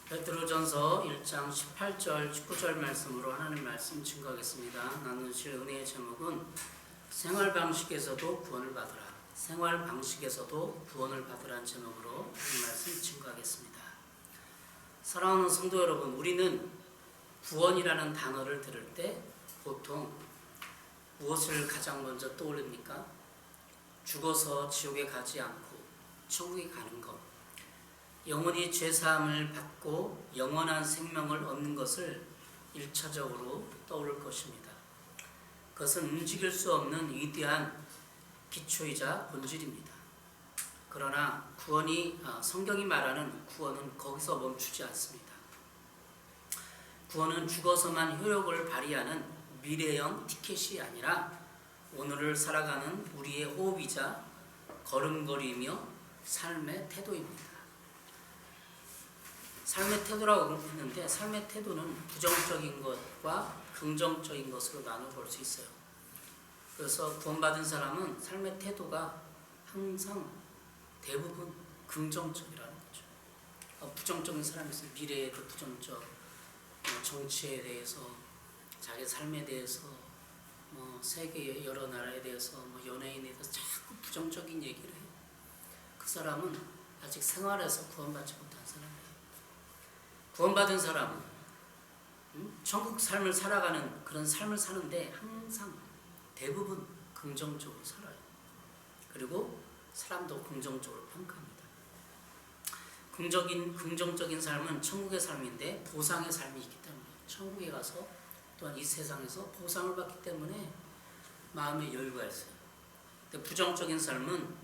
베드로전서 1장 18절 19절 말씀으로 하나님 말씀 증거하겠습니다. 나누실 은혜의 제목은 생활 방식에서도 구원을 받으라. 생활 방식에서도 구원을 받으라는 제목으로 하나님 말씀 증거하겠습니다. 사랑하는 성도 여러분, 우리는 구원이라는 단어를 들을 때 보통 무엇을 가장 먼저 떠올립니까? 죽어서 지옥에 가지 않고 천국에 가는 것, 영원히 죄사함을 받고 영원한 생명을 얻는 것을 1차적으로 떠오를 것입니다. 그것은 움직일 수 없는 위대한 기초이자 본질입니다. 그러나 성경이 말하는 구원은 거기서 멈추지 않습니다. 구원은 죽어서만 효력을 발휘하는 미래형 티켓이 아니라 오늘을 살아가는 우리의 호흡이자 걸음걸이며 삶의 태도입니다. 삶의 태도라고 했는데 삶의 태도는 부정적인 것과 긍정적인 것으로 나눠볼 수 있어요. 그래서 구원받은 사람은 삶의 태도가 항상 대부분 긍정적이라는 거죠. 부정적인 사람이 있어요. 미래에 그 부정적, 정치에 대해서, 자기 삶에 대해서, 세계 여러 나라에 대해서, 연예인에 대해서 자꾸 부정적인 얘기를 해요. 그 사람은 아직 생활에서 구원받지 못한 사람이에요. 구원받은 사람은 천국 삶을 살아가는 그런 삶을 사는데 항상 대부분 긍정적으로 살아요. 그리고 사람도 긍정적으로 평가합니다. 긍정적인 삶은 천국의 삶인데 보상의 삶이 있기 때문에 천국에 가서 또한 이 세상에서 보상을 받기 때문에 마음의 여유가 있어요. 근데 부정적인 삶은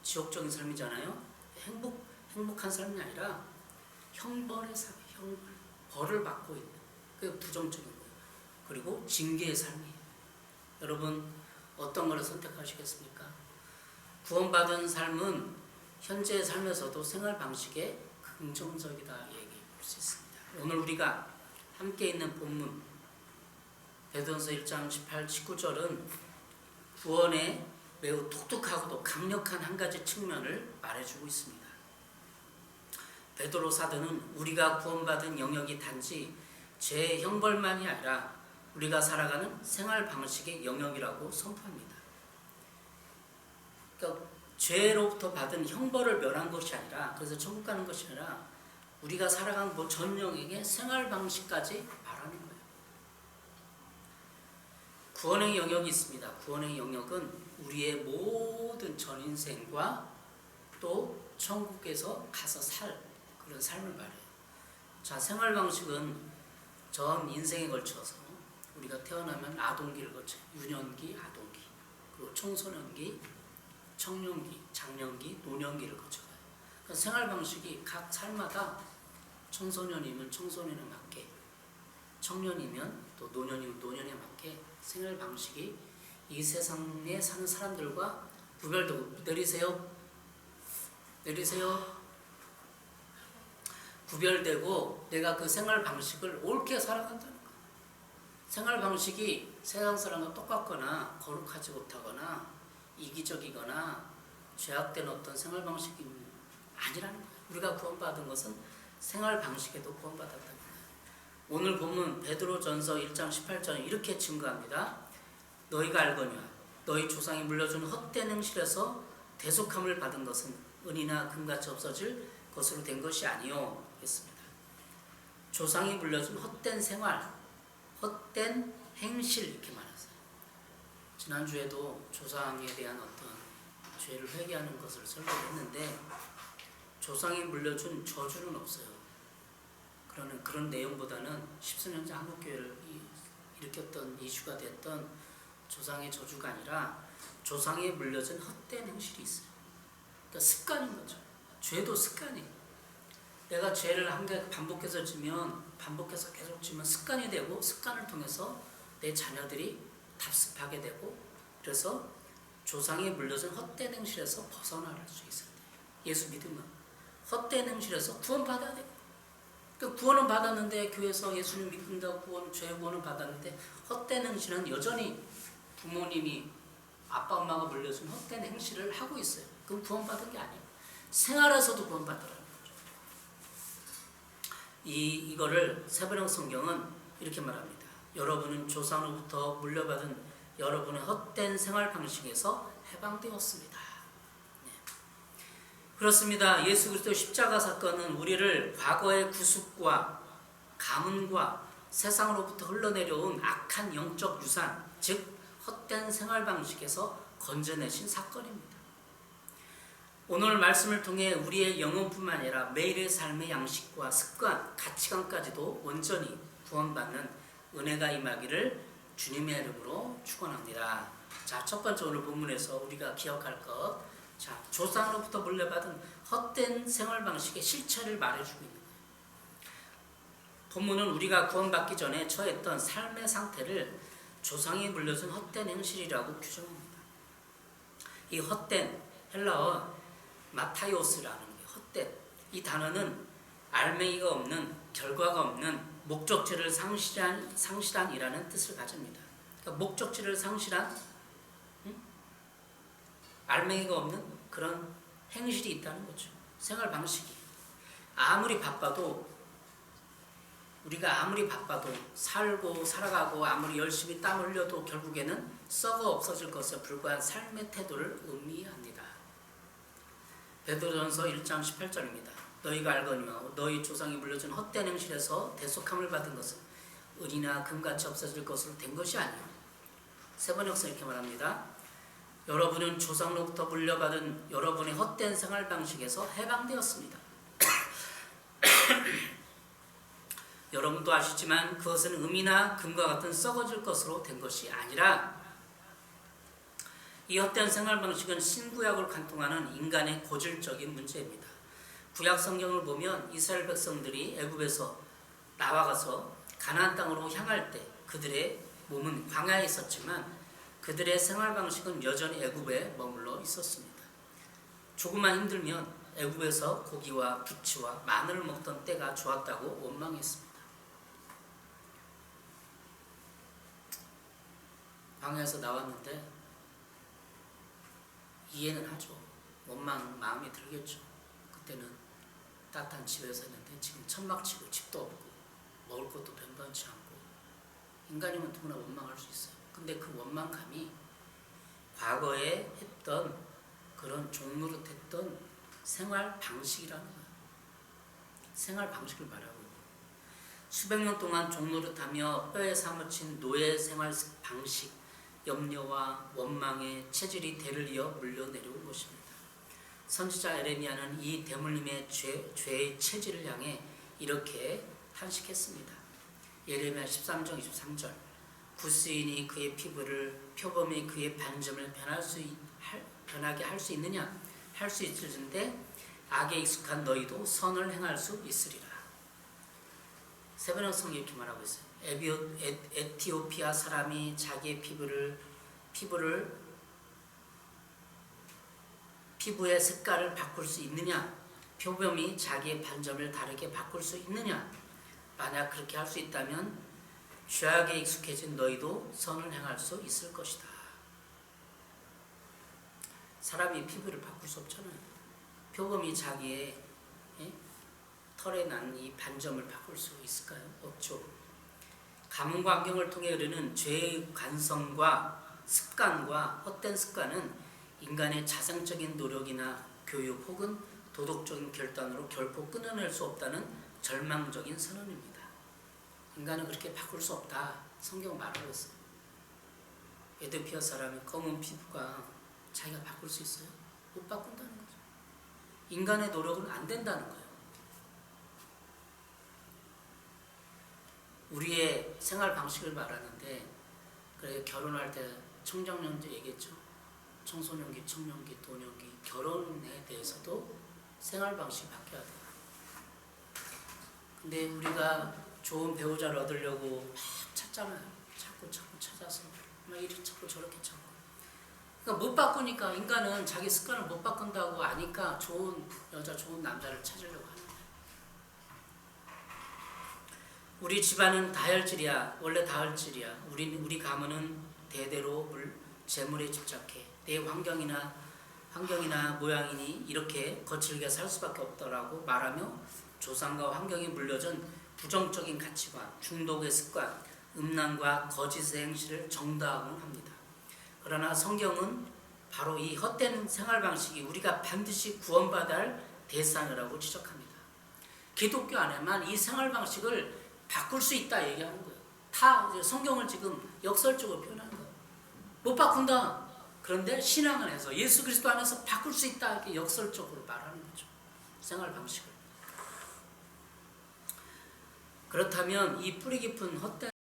지옥적인 삶이잖아요. 행복한 삶이 아니라 형벌의 삶, 벌을 받고 있는 그게 부정적인 거예요. 그리고 징계의 삶이에요. 여러분 어떤 것을 선택하시겠습니까? 구원받은 삶은 현재의 삶에서도 생활 방식에 긍정적이다 얘기해 볼 수 있습니다. 오늘 우리가 함께 있는 본문 베드로전서 1장 18, 19절은 구원의 매우 독특하고도 강력한 한 가지 측면을 말해주고 있습니다. 베드로 사도는 우리가 구원받은 영역이 단지 죄의 형벌만이 아니라 우리가 살아가는 생활 방식의 영역이라고 선포합니다. 그러니까 죄로부터 받은 형벌을 면한 것이 아니라, 그래서 천국 가는 것이 아니라 우리가 살아가는 전 영역의 생활 방식까지 말하는 거예요. 구원의 영역이 있습니다. 구원의 영역은 우리의 모든 전 인생과 또 천국에서 가서 살 그런 삶을 말해요. 자, 생활 방식은 전 인생에 걸쳐서 우리가 태어나면 아동기를 거쳐요. 유년기, 아동기, 그리고 청소년기, 청년기, 장년기, 노년기를 거쳐가요. 그러니까 생활 방식이 각 삶마다 청소년이면 청소년에 맞게, 청년이면 또 노년이면 노년에 맞게 생활 방식이 이 세상에 사는 사람들과 구별되고, 내리세요. 구별되고 내가 그 생활 방식을 옳게 살아간다는 거예요. 생활 방식이 세상 사람과 똑같거나 거룩하지 못하거나 이기적이거나 죄악된 어떤 생활 방식이 아니라는 거예요. 우리가 구원받은 것은 생활 방식에도 구원받았다는 거예요. 오늘 본문 베드로전서 1장 18절은 이렇게 증거합니다. 너희가 알거니와 너희 조상이 물려준 헛된 행실에서 대속함을 받은 것은 은이나 금같이 없어질 것으로 된 것이 아니요 했습니다. 조상이 물려준 헛된 생활, 헛된 행실 이렇게 말했어요. 지난주에도 조상에 대한 어떤 죄를 회개하는 것을 설명했는데 조상이 물려준 저주는 없어요. 그런 내용보다는 십수년째 한국교회를 일으켰던 이슈가 됐던 조상의 저주가 아니라 조상이 물려준 헛된 행실이 있어요. 그러니까 습관인 거죠. 죄도 습관이에요. 내가 죄를 한 개 반복해서 계속 지면 습관이 되고 습관을 통해서 내 자녀들이 답습하게 되고 그래서 조상이 물려준 헛된 행실에서 벗어날 수 있어야 돼요. 예수 믿으면 헛된 행실에서 구원받아야 돼요. 그러니까 구원은 받았는데 교회에서 예수님 믿는다고 죄 구원은 받았는데 헛된 행실은 여전히 부모님이 아빠 엄마가 물려준 헛된 행실을 하고 있어요. 그건 구원받은 게 아니에요. 생활에서도 구원받으라는 거죠. 이거를 세번역 성경은 이렇게 말합니다. 여러분은 조상으로부터 물려받은 여러분의 헛된 생활 방식에서 해방되었습니다. 네. 그렇습니다. 예수 그리스도 십자가 사건은 우리를 과거의 구습과 가문과 세상으로부터 흘러내려온 악한 영적 유산, 즉 헛된 생활 방식에서 건져내신 사건입니다. 오늘 말씀을 통해 우리의 영혼뿐만 아니라 매일의 삶의 양식과 습관, 가치관까지도 온전히 구원받는 은혜가 임하기를 주님의 이름으로 축원합니다. 자, 첫 번째 오늘 본문에서 우리가 기억할 것, 자, 조상으로부터 물려받은 헛된 생활 방식의 실체를 말해주고 있는 거예요. 본문은 우리가 구원받기 전에 처했던 삶의 상태를 조상이 물려준 헛된 행실이라고 규정합니다. 이 헛된 헬라어 마타이오스라는 게 헛된, 이 단어는 알맹이가 없는, 결과가 없는 목적지를 상실한이라는 뜻을 가집니다. 그러니까 목적지를 상실한, 알맹이가 없는 그런 행실이 있다는 거죠. 생활 방식이. 우리가 아무리 바빠도 살고 살아가고 아무리 열심히 땀 흘려도 결국에는 썩어 없어질 것에 불과한 삶의 태도를 의미합니다. 베드로전서 1장 18절입니다. 너희가 알거니와 너희 조상이 물려준 헛된 행실에서 대속함을 받은 것은 은이나 금같이 없어질 것으로 된 것이 아니요. 세번역서 이렇게 말합니다. 여러분은 조상로부터 물려받은 여러분의 헛된 생활 방식에서 해방되었습니다. 여러분도 아시지만 그것은 금이나 금과 같은 썩어질 것으로 된 것이 아니라 이 헛된 생활 방식은 신구약을 관통하는 인간의 고질적인 문제입니다. 구약 성경을 보면 이스라엘 백성들이 애굽에서 나와가서 가나안 땅으로 향할 때 그들의 몸은 광야에 있었지만 그들의 생활 방식은 여전히 애굽에 머물러 있었습니다. 조금만 힘들면 애굽에서 고기와 부치와 마늘을 먹던 때가 좋았다고 원망했습니다. 광야에서 나왔는데 이해는 하죠. 원망 마음이 들겠죠. 그때는 따뜻한 집에서 했는데 지금 천막치고 집도 없고 먹을 것도 변변치 않고 인간이면 누구나 원망할 수 있어요. 근데 그 원망감이 과거에 했던 그런 종노릇했던 생활 방식이라는 거예요. 생활 방식을 말하고 있는 거예요. 수백 년 동안 종노릇하며 뼈에 사무친 노예 생활 방식, 염려와 원망의 체질이 대를 이어 물려 내려온 것입니다. 선지자 에레미야는 이 대물림의 죄의 체질을 향해 이렇게 탄식했습니다. 예레미야 13장 23절 구스인이 그의 피부를 표범이 그의 반점을 변하게 할 수 있느냐? 할 수 있을진데 악에 익숙한 너희도 선을 행할 수 있으리라. 세번역 성경이 이렇게 말하고 있어요. 에티오피아 사람이 자기의 피부의 색깔을 바꿀 수 있느냐? 표범이 자기의 반점을 다르게 바꿀 수 있느냐? 만약 그렇게 할 수 있다면 죄악에 익숙해진 너희도 선을 행할 수 있을 것이다. 사람이 피부를 바꿀 수 없잖아요. 표범이 자기의 털에 난 이 반점을 바꿀 수 있을까요? 없죠. 가문과 환경을 통해 흐르는 죄의 관성과 습관과 헛된 습관은 인간의 자생적인 노력이나 교육 혹은 도덕적인 결단으로 결코 끊어낼 수 없다는 절망적인 선언입니다. 인간은 그렇게 바꿀 수 없다. 성경 말하고 있어요. 에티오피아 사람의 검은 피부가 자기가 바꿀 수 있어요? 못 바꾼다는 거죠. 인간의 노력은 안 된다는 거예요. 우리의 생활 방식을 말하는데 그래 결혼할 때 청정년기 얘기했죠. 청소년기, 청년기, 도년기 결혼에 대해서도 생활 방식이 바뀌어야 돼요. 근데 우리가 좋은 배우자를 얻으려고 막 찾잖아요. 자꾸 찾아서 막 이리 찾고 저렇게 찾고. 그러니까 못 바꾸니까 인간은 자기 습관을 못 바꾼다고 아니까 좋은 여자, 좋은 남자를 찾으려고 하는 거예요. 우리 집안은 다혈질이야. 원래 다혈질이야. 우리 가문은 대대로 재물에 집착해. 내 환경이나 환경이나 모양이니 이렇게 거칠게 살 수밖에 없더라고 말하며 조상과 환경에 물려준 부정적인 가치관, 중독의 습관, 음란과 거짓의 행실을 정당화를 합니다. 그러나 성경은 바로 이 헛된 생활 방식이 우리가 반드시 구원받아야 할 대상이라고 지적합니다. 기독교 안에만 이 생활 방식을 바꿀 수 있다 얘기하는 거예요. 다 성경을 지금 역설적으로 표현하는 거예요. 못 바꾼다. 그런데 신앙 안에서 예수 그리스도 안에서 바꿀 수 있다 이렇게 역설적으로 말하는 거죠. 생활 방식을. 그렇다면 이 뿌리 깊은 헛된